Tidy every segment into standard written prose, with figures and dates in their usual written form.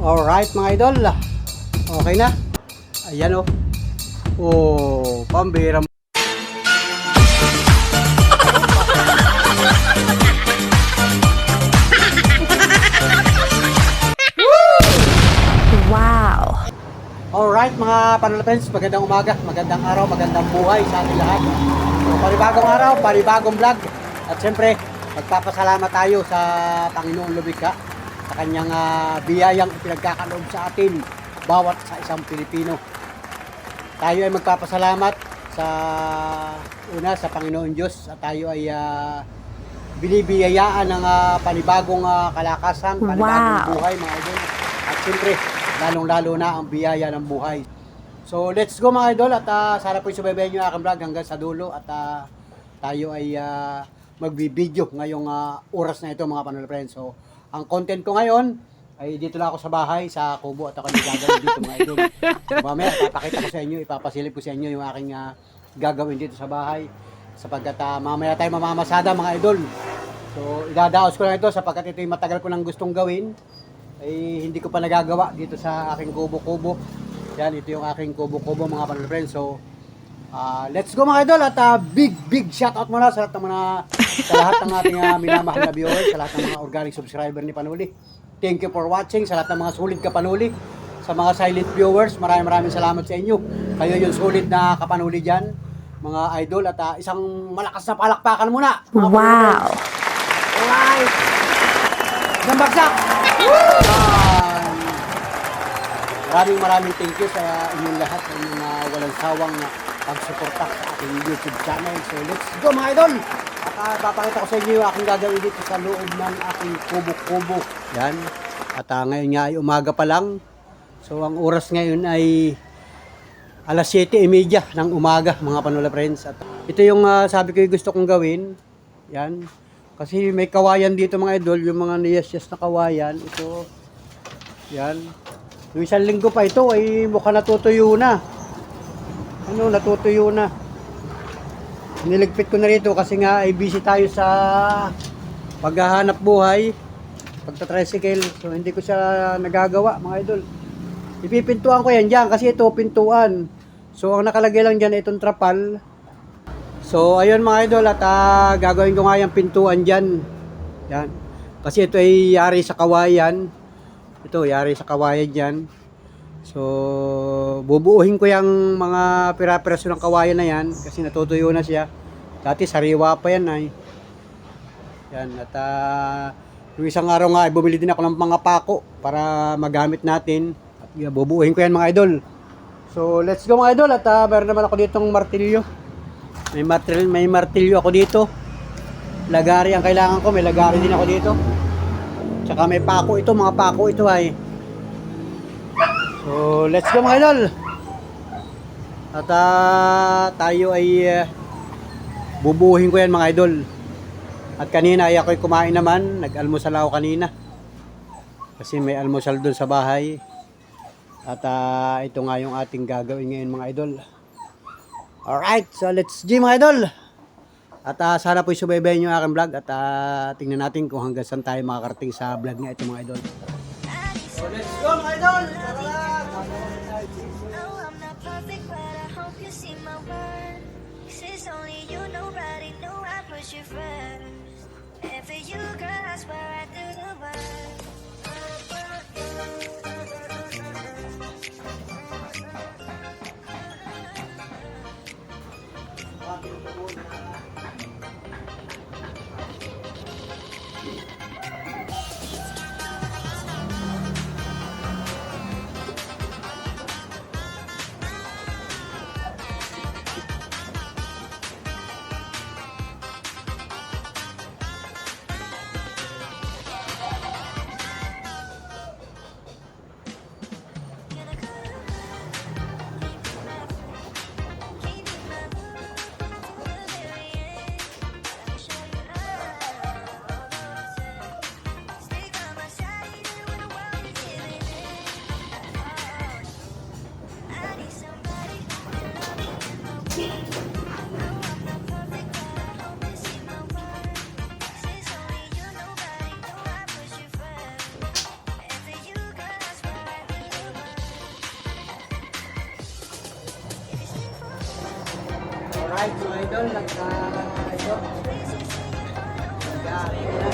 Alright mga idol. Okay na. Ayan o. Oh, pambira. Wow! Alright mga panalapens, magandang umaga, magandang araw, magandang buhay sa ating lahat. So, panibagong araw, panibagong vlog. At siyempre, magpapasalamat tayo sa Panginoong Lumikha sa kanyang biyayang pinagkakaloob sa atin, bawat sa isang Pilipino. Tayo ay magpapasalamat sa sa Panginoon Diyos at tayo ay binibiyayaan ng panibagong kalakasan, panibagong buhay mga idol. At siyempre, lalong-lalo na ang biyaya ng buhay. So, let's go mga idol at sana po subaybayan nyo aking vlog hanggang sa dulo at tayo ay magbibideo ngayong oras na ito mga panel friends. So, ang content ko ngayon ay dito lang ako sa bahay, sa kubo at ako gagawin dito mga idol. So, mamaya, papakita ko sa inyo, ipapasilip ko sa inyo yung aking gagawin dito sa bahay sapagkat mamaya tayo mamamasada mga idol. So, idadaos ko lang ito sapagkat ito yung matagal ko nang gustong gawin. Ay hindi ko pa nagagawa dito sa aking kubo-kubo. Yan, ito yung aking kubo-kubo mga panel friends. So, let's go mga idol at big shoutout muna sa lahat ng ating minamahal na viewers, sa lahat ng mga organic subscriber ni Panuli. Thank you for watching sa lahat ng mga sulit kapanuli. Sa mga silent viewers, maraming salamat sa inyo. Kayo yung sulit na kapanuli dyan, mga idol. At isang malakas na palakpakan muna. Wow! Alright! Isang bagsak! Maraming thank you sa inyong lahat, sa inyong walang sawang pagsuporta sa aking YouTube channel. So let's go mga idol! At papakita ko sa inyo yung aking gagawin dito sa loob ng aking kubo-kubo. Yan. At ngayon nga ay umaga pa lang. So ang oras ngayon ay alas 7:30 ng umaga mga Panula friends. At ito yung sabi ko yung gusto kong gawin. Yan. Kasi may kawayan dito mga idol, yung mga niyas-yas na kawayan. Ito. Yan. Yung isang linggo pa ito ay mukha natutuyo na. Ano, natutuyo na. Niligpit ko na rito kasi nga ay busy tayo sa paghahanap buhay, pagta-tricycle. So hindi ko siya nagagawa mga idol. Ipipintuan ko yan dyan kasi ito pintuan. So ang nakalagay lang dyan itong trapal. So ayun mga idol at gagawin ko nga yung pintuan dyan. Yan. Kasi ito ay yari sa kawayan. Ito yari sa kawayan dyan. So bubuuhin ko yung mga pira-piraso ng kawayan na yan kasi natutuyo na siya. Dati sariwa pa yan ay. Yan at yung isang araw nga ay bumili din ako ng mga pako para magamit natin. At bubuuhin ko yan mga idol. So let's go mga idol at meron naman ako ditong martilyo. May martilyo ako dito. Lagari ang kailangan ko, may lagari din ako dito. Tsaka may pako ito, mga pako ito ay. So, let's go mga idol. At tayo ay bubuhin ko yan mga idol. At kanina ay ako'y kumain naman, nag-almusal ako kanina. Kasi may almusal doon sa bahay. At ito nga yung ating gagawin ngayon mga idol. Alright, so let's go mga idol. At sana po subaybayan nyo aking vlog at tingnan natin kung hanggang saan tayo makakarating sa vlog nga ito mga idol. So let's go mga idol! Alright mga idol, ito. Nag-aari na.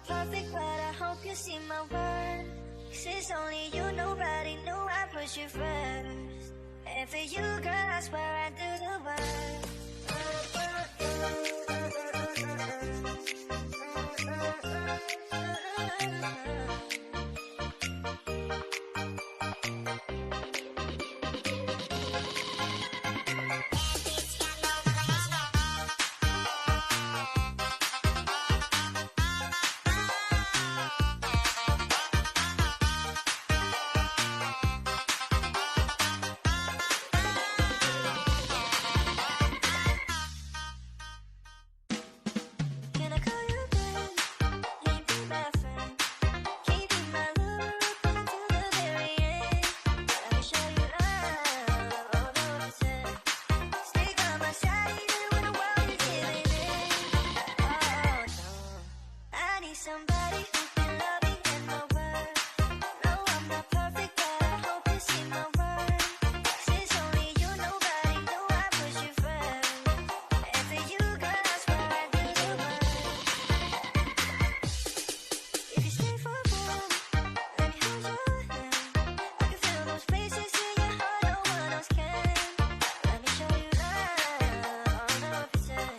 Perfect, but I hope you see my worth. 'Cause it's only you, nobody knew I put you first. And for you, girl, I swear I do the work. Can I call you back? Can you be my friend? Can you be my lover up until the very end? Let me show you love, all the opposite. Stay by my side even when the world is giving in. Oh no, I need somebody who can love me and my word. No, I'm not perfect, but I hope you see my worth. 'Cause it's only you, nobody knew I put you first. And for you, girl, I swear I do the work. If you stay for a moment, let me hold your hand. I can feel those places in your heart no one else can. Let me show you love, all the opposite.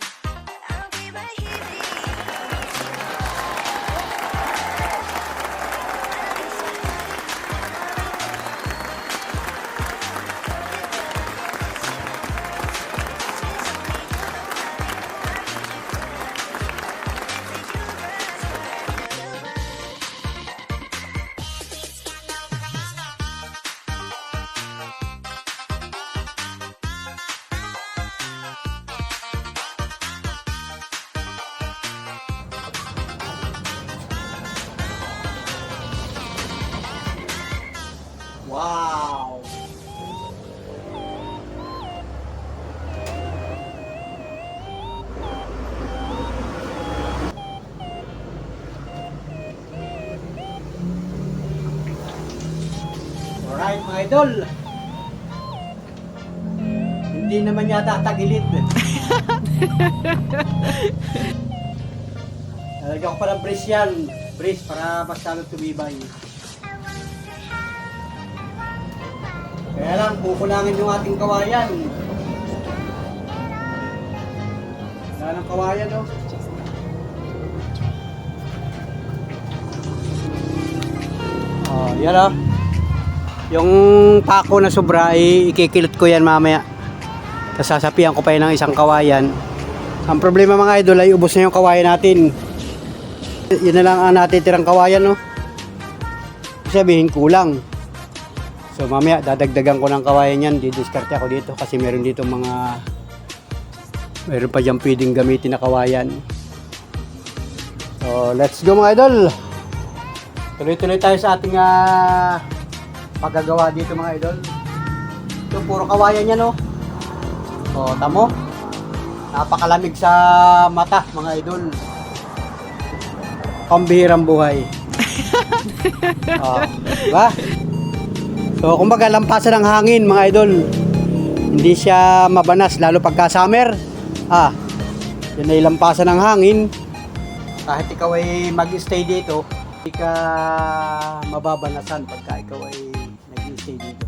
I'll be right here for you. Wow! Alright mga idol. Hindi naman yata tagilid. Lalagyan ko pa ng brace yan. Brace para mas lalo tumibay. Kaya lang, kukulangin yung ating kawayan. Wala ng kawayan, oh. Oh, yan oh. Yung pako na sobra, ikikilot ko yan mamaya. Tapos sasapian ko pa yun ng isang kawayan. Ang problema mga idol ay ubos na yung kawayan natin. Yun na lang ang natitirang kawayan, no? Sabihin kulang. So mamaya dadagdagan ko ng kawayan yan. Didiskarte ako dito kasi meron dito meron pa dyan pwedeng gamitin na kawayan. So let's go mga idol. Tuloy-tuloy tayo sa ating paggagawa dito mga idol. Ito puro kawayan yan, no? O tamo. Napakalamig sa mata mga idol. Pambihirang buhay. Diba? So kumbaga lampasan ng hangin mga idol. Hindi siya mabanas lalo pagka summer. Yan ay lampasan ng hangin. Kahit ikaw ay mag-stay dito, hindi ka mababanasan pagka ikaw ay nag-stay dito.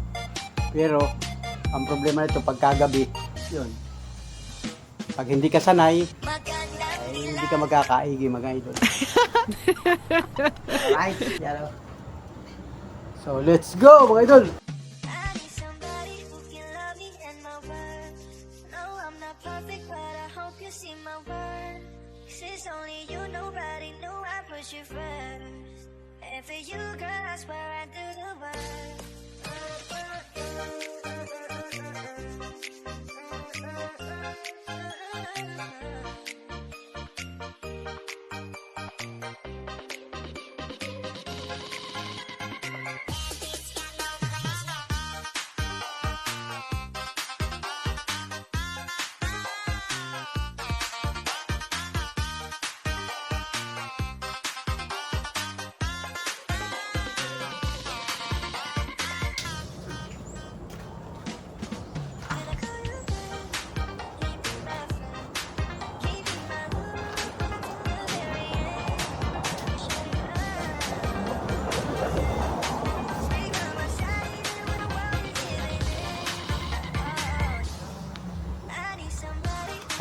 Pero ang problema nito pagkagabi, yun. Pag hindi ka sanay, ay hindi ka magkakaigi mga idol. Alright, yan o. So let's go mga idol. I need somebody who can love me and my worth. No, I'm not perfect, but I hope you see my worth. 'Cause it's only you, nobody knew I put you first. And for you, girl, I swear I do the work.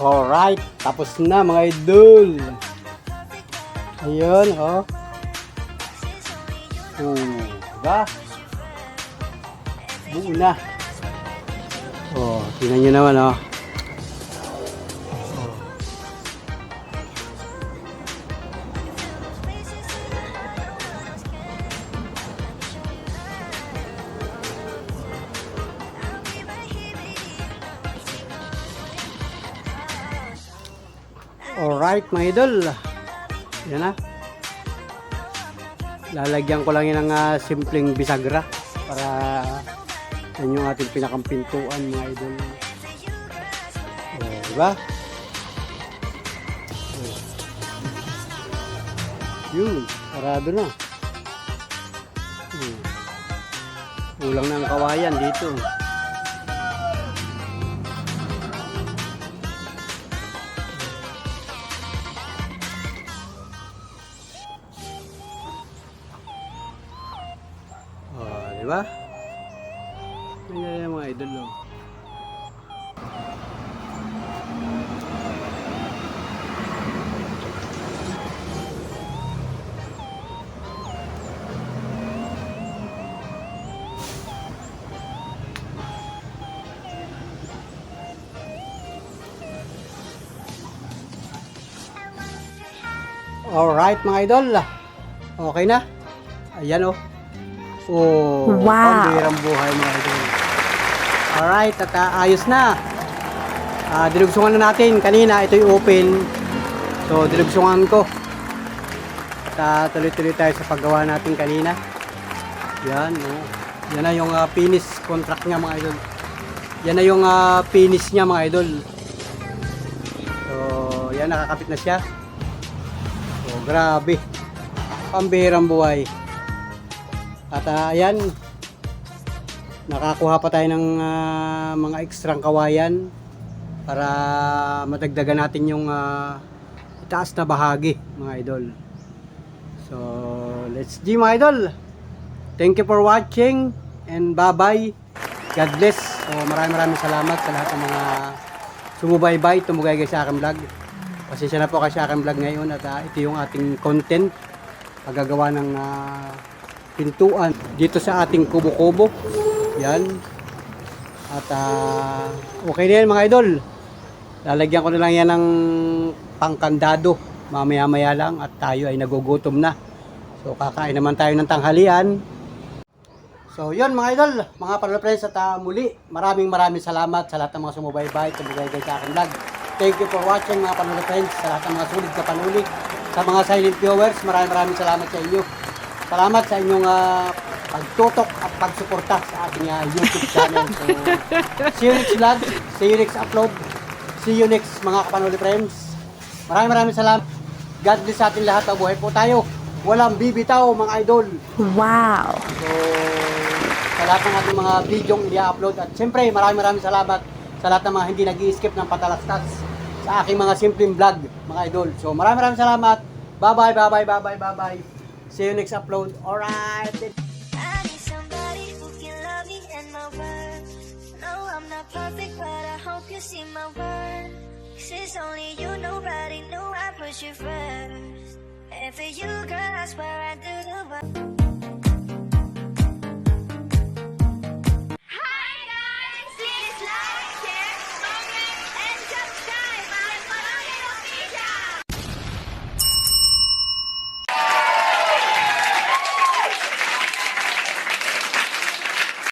Alright, tapos na mga idol. Ayun, oh. Diba? Buo na. Oh, tingnan nyo naman, oh. Alright mga idol. Yan na. Lalagyan ko lang yan ng simpleng bisagra para yan yung ating pinakampintuan mga idol. Diba? Yun, sarado na. Kulang na ang kawayan dito. Diba? Ayan yung mga idol lang. Alright mga idol. Okay na. Ayan oh. Oh, wow. Pambihirang buhay mga idol. Alright, at ayos na. Dilugsungan na natin. Kanina, ito'y open. So, dilugsungan ko. At tuloy-tuloy tayo sa paggawa natin kanina. Yan, oh. Yan na yung finish contract niya mga idol. Yan na yung finish niya mga idol. So, yan, nakakapit na siya. So, grabe. Pambihirang buhay. At ayan, Nakakuha pa tayo ng mga ekstrang kawayan para madagdagan natin yung itaas na bahagi, mga idol. So, let's G, mga idol. Thank you for watching and bye-bye. God bless. So, maraming salamat sa lahat ng mga sumubaybay, tumugay sa aking vlog. Pasensya na po kasi sa aking vlog ngayon at ito yung ating content. Paggagawa ng pintuan dito sa ating kubo-kubo. Yan. At okay na yan, mga idol. Lalagyan ko na lang yan ng pangkandado. Mamaya-maya lang at tayo ay nagugutom na. So kakain naman tayo ng tanghalian. So yun, mga idol, mga friends, at muli maraming salamat sa lahat ng mga sumubaybay, tumugay sa aking vlog. Thank you for watching, mga friends, sa lahat ng mga sulit na panulit. Sa mga silent viewers, maraming salamat sa inyo. Salamat sa inyong pagtutok at pagsuporta sa ating YouTube channel. So, see you next vlog, see you next upload, see you next mga kapanuli friends. Maraming salamat. God bless sa ating lahat. Buhay po tayo. Walang bibitaw, mga idol. Wow! So, sa lahat ng ating mga videong i-upload. At siyempre, maraming salamat sa lahat ng mga hindi nag-i-skip ng patalastas sa aking mga simpleng vlog, mga idol. So, maraming salamat. Bye-bye. See you next upload. Alright. I need somebody who can love me and my worth. No, I'm not perfect, but I hope you see my worth. 'Cause it's only you, nobody knew I put you first. And for you, girl, I swear I do the work.